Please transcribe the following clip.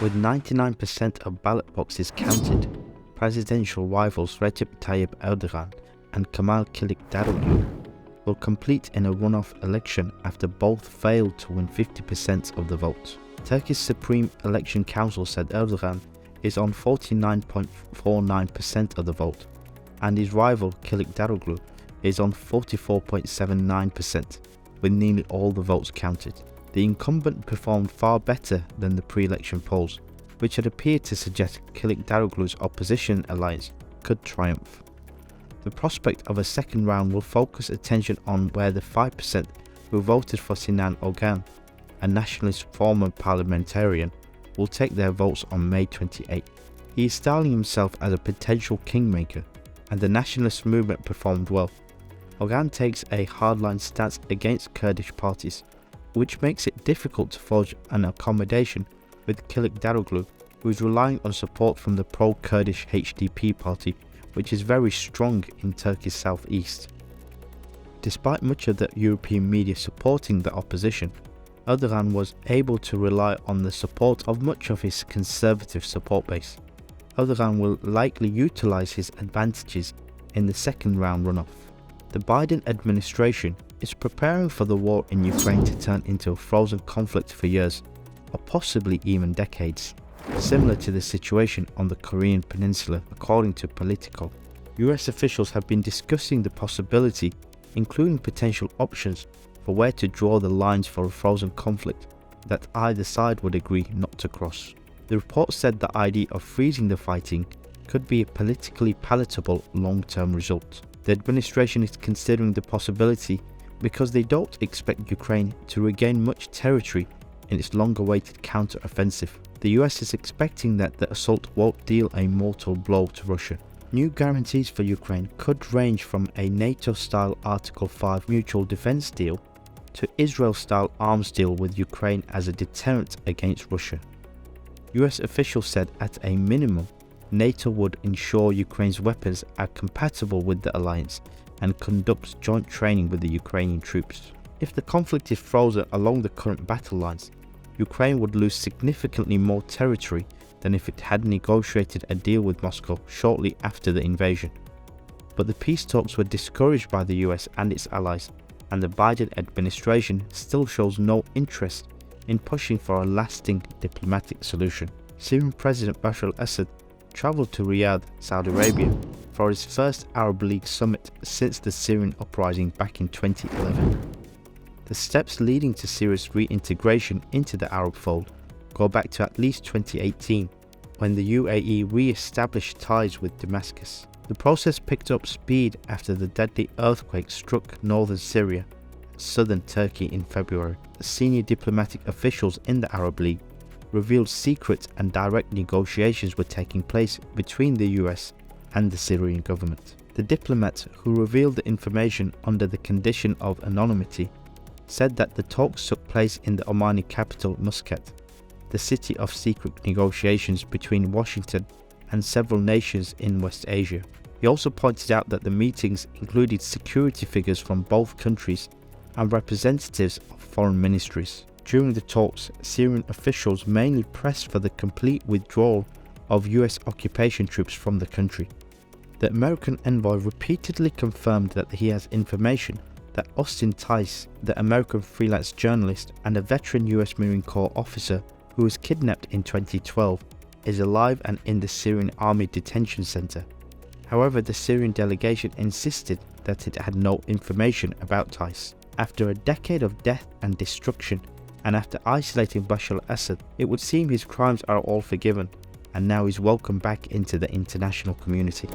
With 99% of ballot boxes counted, presidential rivals Recep Tayyip Erdogan and Kemal Kılıçdaroğlu will compete in a runoff election after both failed to win 50% of the vote. Turkey's Supreme Election Council said Erdogan is on 49.49% of the vote, and his rival Kılıçdaroğlu is on 44.79%, with nearly all the votes counted. The incumbent performed far better than the pre-election polls, which had appeared to suggest Kılıçdaroğlu's opposition alliance could triumph. The prospect of a second round will focus attention on where the 5% who voted for Sinan Ogan, a nationalist former parliamentarian, will take their votes on May 28. He is styling himself as a potential kingmaker, and the nationalist movement performed well. Ogan takes a hardline stance against Kurdish parties, which makes it difficult to forge an accommodation with Kılıçdaroğlu, who is relying on support from the pro-Kurdish HDP party, which is very strong in Turkey's southeast. Despite much of the European media supporting the opposition, Erdogan was able to rely on the support of much of his conservative support base. Erdogan will likely utilize his advantages in the second round runoff. The Biden administration is preparing for the war in Ukraine to turn into a frozen conflict for years, or possibly even decades, similar to the situation on the Korean Peninsula, according to Politico. US officials have been discussing the possibility, including potential options for where to draw the lines for a frozen conflict that either side would agree not to cross. The report said the idea of freezing the fighting could be a politically palatable long-term result. The administration is considering the possibility because they don't expect Ukraine to regain much territory in its long-awaited counter-offensive. The US is expecting that the assault won't deal a mortal blow to Russia. New guarantees for Ukraine could range from a NATO-style Article 5 mutual defense deal to Israel-style arms deal with Ukraine as a deterrent against Russia. US officials said at a minimum, NATO would ensure Ukraine's weapons are compatible with the alliance and conducts joint training with the Ukrainian troops. If the conflict is frozen along the current battle lines, Ukraine would lose significantly more territory than if it had negotiated a deal with Moscow shortly after the invasion. But the peace talks were discouraged by the US and its allies, and the Biden administration still shows no interest in pushing for a lasting diplomatic solution. Syrian President Bashar al-Assad travelled to Riyadh, Saudi Arabia, for his first Arab League summit since the Syrian uprising back in 2011. The steps leading to Syria's reintegration into the Arab fold go back to at least 2018, when the UAE re-established ties with Damascus. The process picked up speed after the deadly earthquake struck northern Syria and southern Turkey in February. The senior diplomatic officials in the Arab League revealed secret and direct negotiations were taking place between the US and the Syrian government. The diplomat, who revealed the information under the condition of anonymity, said that the talks took place in the Omani capital Muscat, the city of secret negotiations between Washington and several nations in West Asia. He also pointed out that the meetings included security figures from both countries and representatives of foreign ministries. During the talks, Syrian officials mainly pressed for the complete withdrawal of US occupation troops from the country. The American envoy repeatedly confirmed that he has information that Austin Tice, the American freelance journalist and a veteran US Marine Corps officer who was kidnapped in 2012, is alive and in the Syrian Army detention center. However, the Syrian delegation insisted that it had no information about Tice. After a decade of death and destruction, and after isolating Bashar al-Assad, it would seem his crimes are all forgiven, and now he's welcomed back into the international community.